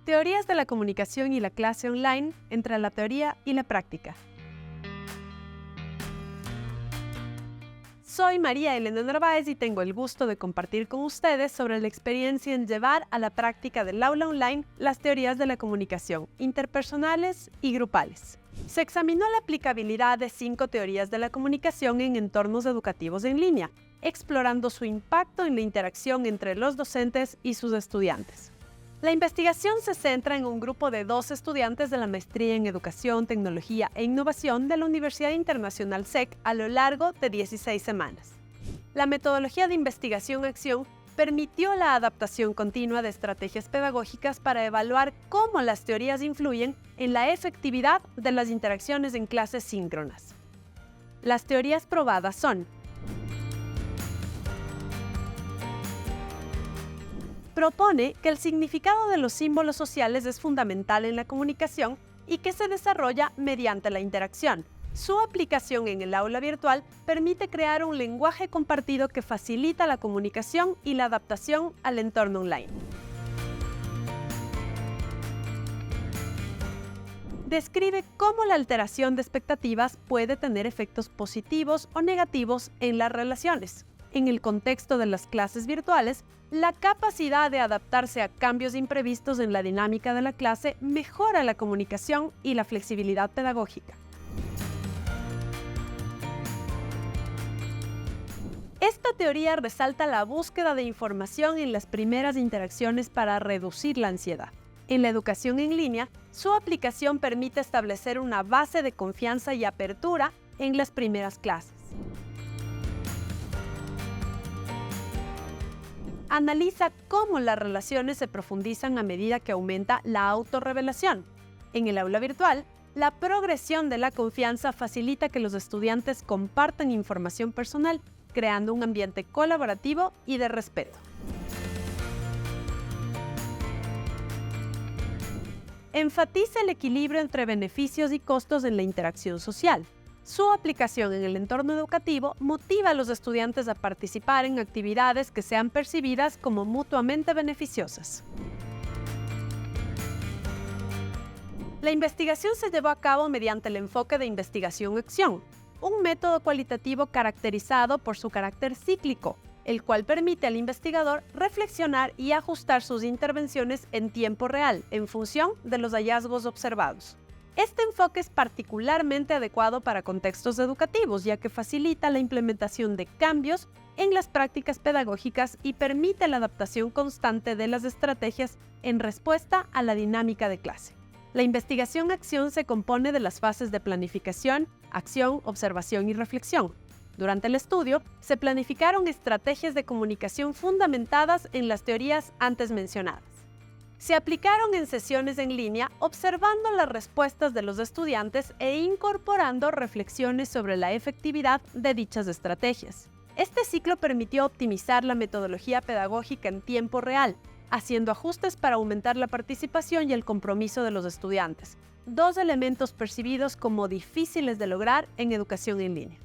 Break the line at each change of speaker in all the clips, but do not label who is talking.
Teorías de la comunicación y la clase online entre la teoría y la práctica. Soy María Elena Narváez y tengo el gusto de compartir con ustedes sobre la experiencia en llevar a la práctica del aula online las teorías de la comunicación interpersonales y grupales. Se examinó la aplicabilidad de 5 teorías de la comunicación en entornos educativos en línea, explorando su impacto en la interacción entre los docentes y sus estudiantes. La investigación se centra en un grupo de 2 estudiantes de la Maestría en Educación, Tecnología e Innovación de la Universidad Internacional SEC a lo largo de 16 semanas. La metodología de investigación-acción permitió la adaptación continua de estrategias pedagógicas para evaluar cómo las teorías influyen en la efectividad de las interacciones en clases síncronas. Las teorías probadas son: propone que el significado de los símbolos sociales es fundamental en la comunicación y que se desarrolla mediante la interacción. Su aplicación en el aula virtual permite crear un lenguaje compartido que facilita la comunicación y la adaptación al entorno online. Describe cómo la alteración de expectativas puede tener efectos positivos o negativos en las relaciones. En el contexto de las clases virtuales, la capacidad de adaptarse a cambios imprevistos en la dinámica de la clase mejora la comunicación y la flexibilidad pedagógica. Esta teoría resalta la búsqueda de información en las primeras interacciones para reducir la ansiedad. En la educación en línea, su aplicación permite establecer una base de confianza y apertura en las primeras clases. Analiza cómo las relaciones se profundizan a medida que aumenta la autorrevelación. En el aula virtual, la progresión de la confianza facilita que los estudiantes compartan información personal, creando un ambiente colaborativo y de respeto. Enfatiza el equilibrio entre beneficios y costos en la interacción social. Su aplicación en el entorno educativo motiva a los estudiantes a participar en actividades que sean percibidas como mutuamente beneficiosas. La investigación se llevó a cabo mediante el enfoque de investigación-acción, un método cualitativo caracterizado por su carácter cíclico, el cual permite al investigador reflexionar y ajustar sus intervenciones en tiempo real en función de los hallazgos observados. Este enfoque es particularmente adecuado para contextos educativos, ya que facilita la implementación de cambios en las prácticas pedagógicas y permite la adaptación constante de las estrategias en respuesta a la dinámica de clase. La investigación-acción se compone de las fases de planificación, acción, observación y reflexión. Durante el estudio, se planificaron estrategias de comunicación fundamentadas en las teorías antes mencionadas. Se aplicaron en sesiones en línea observando las respuestas de los estudiantes e incorporando reflexiones sobre la efectividad de dichas estrategias. Este ciclo permitió optimizar la metodología pedagógica en tiempo real, haciendo ajustes para aumentar la participación y el compromiso de los estudiantes, 2 elementos percibidos como difíciles de lograr en educación en línea.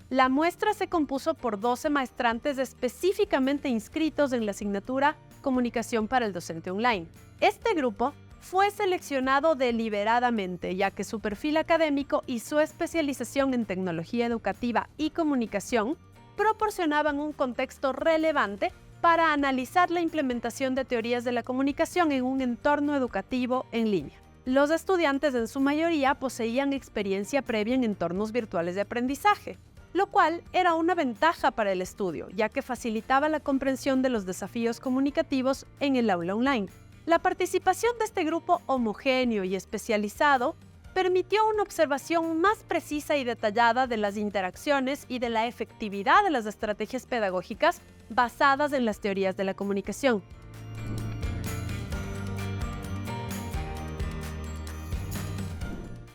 La muestra se compuso por 12 maestrantes específicamente inscritos en la asignatura Comunicación para el Docente Online. Este grupo fue seleccionado deliberadamente, ya que su perfil académico y su especialización en tecnología educativa y comunicación proporcionaban un contexto relevante para analizar la implementación de teorías de la comunicación en un entorno educativo en línea. Los estudiantes en su mayoría poseían experiencia previa en entornos virtuales de aprendizaje, lo cual era una ventaja para el estudio, ya que facilitaba la comprensión de los desafíos comunicativos en el aula online. La participación de este grupo homogéneo y especializado permitió una observación más precisa y detallada de las interacciones y de la efectividad de las estrategias pedagógicas basadas en las teorías de la comunicación.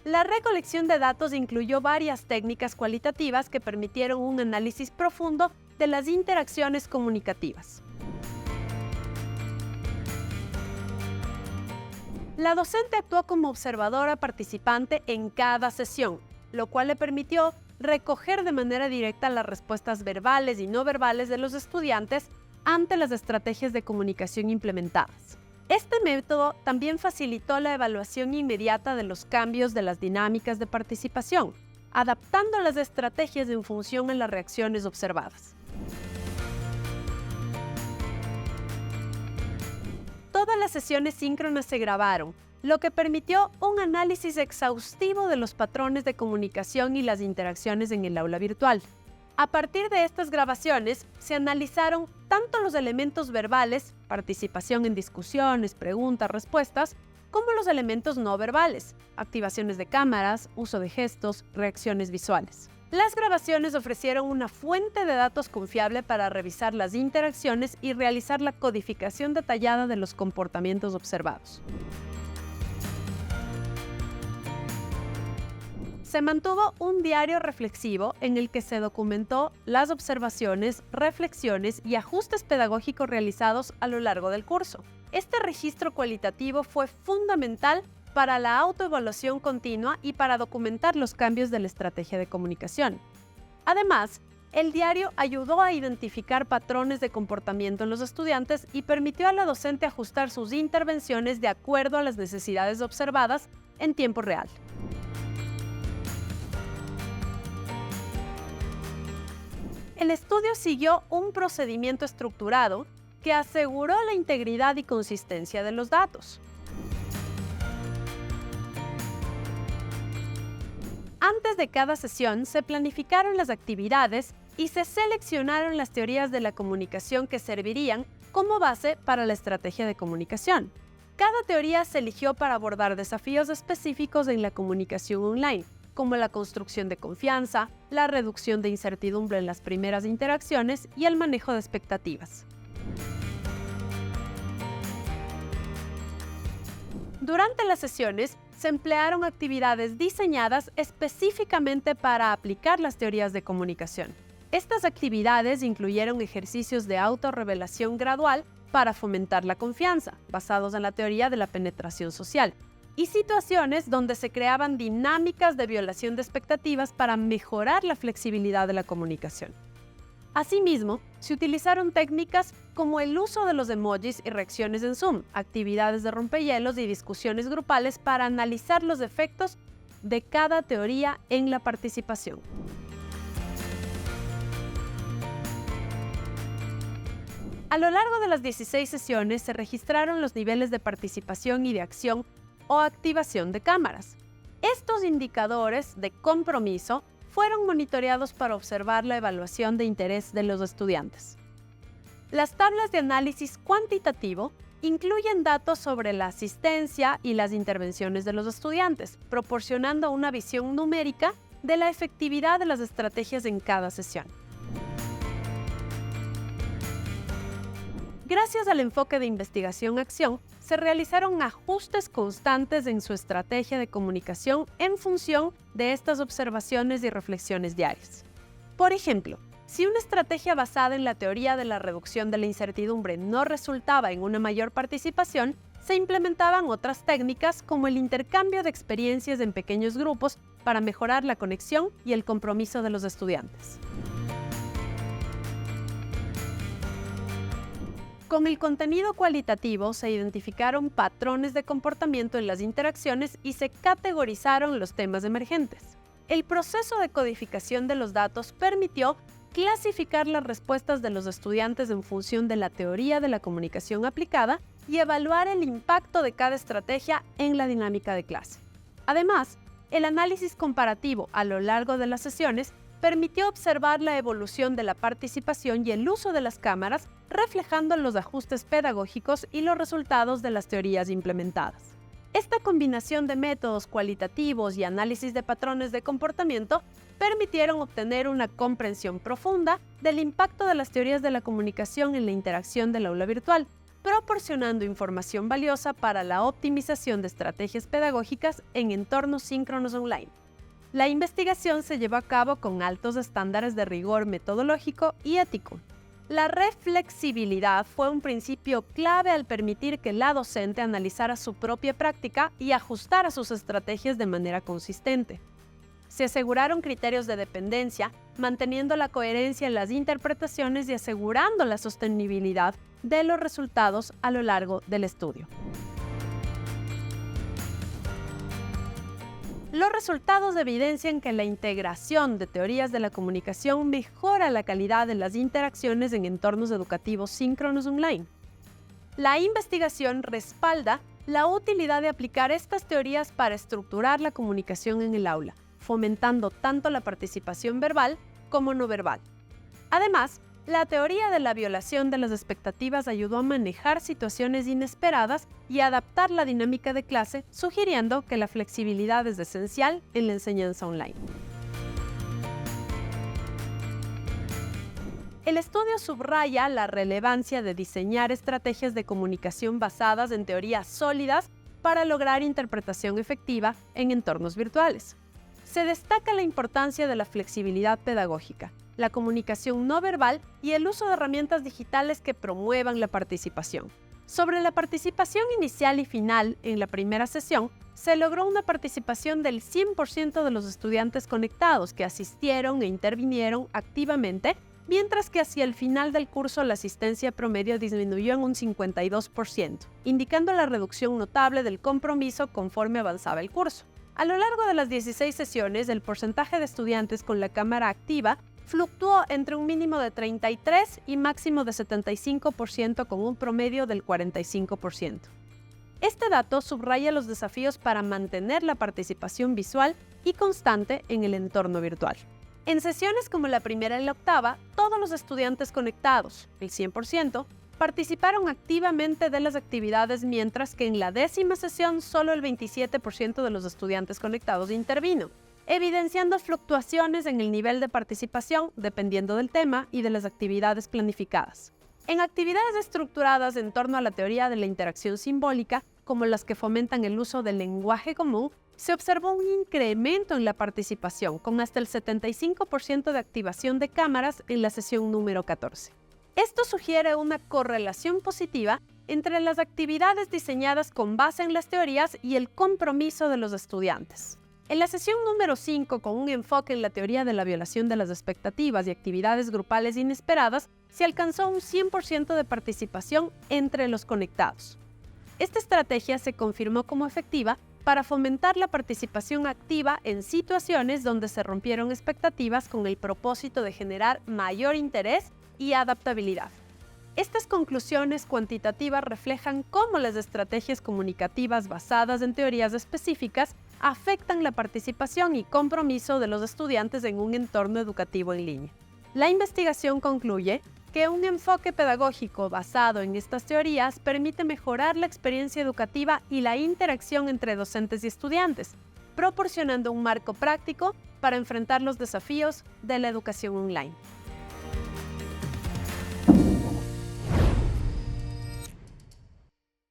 La recolección de datos incluyó varias técnicas cualitativas que permitieron un análisis profundo de las interacciones comunicativas. La docente actuó como observadora participante en cada sesión, lo cual le permitió recoger de manera directa las respuestas verbales y no verbales de los estudiantes ante las estrategias de comunicación implementadas. Este método también facilitó la evaluación inmediata de los cambios de las dinámicas de participación, adaptando las estrategias en función a las reacciones observadas. Todas las sesiones síncronas se grabaron, lo que permitió un análisis exhaustivo de los patrones de comunicación y las interacciones en el aula virtual. A partir de estas grabaciones, se analizaron tanto los elementos verbales, participación en discusiones, preguntas, respuestas, como los elementos no verbales, activaciones de cámaras, uso de gestos, reacciones visuales. Las grabaciones ofrecieron una fuente de datos confiable para revisar las interacciones y realizar la codificación detallada de los comportamientos observados. Se mantuvo un diario reflexivo en el que se documentó las observaciones, reflexiones y ajustes pedagógicos realizados a lo largo del curso. Este registro cualitativo fue fundamental para la autoevaluación continua y para documentar los cambios de la estrategia de comunicación. Además, el diario ayudó a identificar patrones de comportamiento en los estudiantes y permitió a la docente ajustar sus intervenciones de acuerdo a las necesidades observadas en tiempo real. El estudio siguió un procedimiento estructurado que aseguró la integridad y consistencia de los datos. Antes de cada sesión se planificaron las actividades y se seleccionaron las teorías de la comunicación que servirían como base para la estrategia de comunicación. Cada teoría se eligió para abordar desafíos específicos en la comunicación online, como la construcción de confianza, la reducción de incertidumbre en las primeras interacciones y el manejo de expectativas. Durante las sesiones, se emplearon actividades diseñadas específicamente para aplicar las teorías de comunicación. Estas actividades incluyeron ejercicios de autorrevelación gradual para fomentar la confianza, basados en la teoría de la penetración social, y situaciones donde se creaban dinámicas de violación de expectativas para mejorar la flexibilidad de la comunicación. Asimismo, se utilizaron técnicas como el uso de los emojis y reacciones en Zoom, actividades de rompehielos y discusiones grupales para analizar los efectos de cada teoría en la participación. A lo largo de las 16 sesiones se registraron los niveles de participación y de acción o activación de cámaras. Estos indicadores de compromiso fueron monitoreados para observar la evaluación de interés de los estudiantes. Las tablas de análisis cuantitativo incluyen datos sobre la asistencia y las intervenciones de los estudiantes, proporcionando una visión numérica de la efectividad de las estrategias en cada sesión. Gracias al enfoque de investigación-acción, se realizaron ajustes constantes en su estrategia de comunicación en función de estas observaciones y reflexiones diarias. Por ejemplo, si una estrategia basada en la teoría de la reducción de la incertidumbre no resultaba en una mayor participación, se implementaban otras técnicas como el intercambio de experiencias en pequeños grupos para mejorar la conexión y el compromiso de los estudiantes. Con el contenido cualitativo se identificaron patrones de comportamiento en las interacciones y se categorizaron los temas emergentes. El proceso de codificación de los datos permitió clasificar las respuestas de los estudiantes en función de la teoría de la comunicación aplicada y evaluar el impacto de cada estrategia en la dinámica de clase. Además, el análisis comparativo a lo largo de las sesiones permitió observar la evolución de la participación y el uso de las cámaras, reflejando los ajustes pedagógicos y los resultados de las teorías implementadas. Esta combinación de métodos cualitativos y análisis de patrones de comportamiento permitieron obtener una comprensión profunda del impacto de las teorías de la comunicación en la interacción del aula virtual, proporcionando información valiosa para la optimización de estrategias pedagógicas en entornos síncronos online. La investigación se llevó a cabo con altos estándares de rigor metodológico y ético. La reflexibilidad fue un principio clave al permitir que la docente analizara su propia práctica y ajustara sus estrategias de manera consistente. Se aseguraron criterios de dependencia, manteniendo la coherencia en las interpretaciones y asegurando la sostenibilidad de los resultados a lo largo del estudio. Los resultados evidencian que la integración de teorías de la comunicación mejora la calidad de las interacciones en entornos educativos síncronos online. La investigación respalda la utilidad de aplicar estas teorías para estructurar la comunicación en el aula, fomentando tanto la participación verbal como no verbal. Además, la teoría de la violación de las expectativas ayudó a manejar situaciones inesperadas y a adaptar la dinámica de clase, sugiriendo que la flexibilidad es esencial en la enseñanza online. El estudio subraya la relevancia de diseñar estrategias de comunicación basadas en teorías sólidas para lograr interpretación efectiva en entornos virtuales. Se destaca la importancia de la flexibilidad pedagógica, la comunicación no verbal y el uso de herramientas digitales que promuevan la participación. Sobre la participación inicial y final en la primera sesión, se logró una participación del 100% de los estudiantes conectados que asistieron e intervinieron activamente, mientras que hacia el final del curso la asistencia promedio disminuyó en un 52%, indicando la reducción notable del compromiso conforme avanzaba el curso. A lo largo de las 16 sesiones, el porcentaje de estudiantes con la cámara activa fluctuó entre un mínimo de 33 y máximo de 75% con un promedio del 45%. Este dato subraya los desafíos para mantener la participación visual y constante en el entorno virtual. En sesiones como la primera y la octava, todos los estudiantes conectados, el 100%, participaron activamente de las actividades, mientras que en la 10ª sesión solo el 27% de los estudiantes conectados intervino, evidenciando fluctuaciones en el nivel de participación dependiendo del tema y de las actividades planificadas. En actividades estructuradas en torno a la teoría de la interacción simbólica, como las que fomentan el uso del lenguaje común, se observó un incremento en la participación, con hasta el 75% de activación de cámaras en la sesión número 14. Esto sugiere una correlación positiva entre las actividades diseñadas con base en las teorías y el compromiso de los estudiantes. En la sesión número 5, con un enfoque en la teoría de la violación de las expectativas y actividades grupales inesperadas, se alcanzó un 100% de participación entre los conectados. Esta estrategia se confirmó como efectiva para fomentar la participación activa en situaciones donde se rompieron expectativas con el propósito de generar mayor interés y adaptabilidad. Estas conclusiones cuantitativas reflejan cómo las estrategias comunicativas basadas en teorías específicas afectan la participación y compromiso de los estudiantes en un entorno educativo en línea. La investigación concluye que un enfoque pedagógico basado en estas teorías permite mejorar la experiencia educativa y la interacción entre docentes y estudiantes, proporcionando un marco práctico para enfrentar los desafíos de la educación online.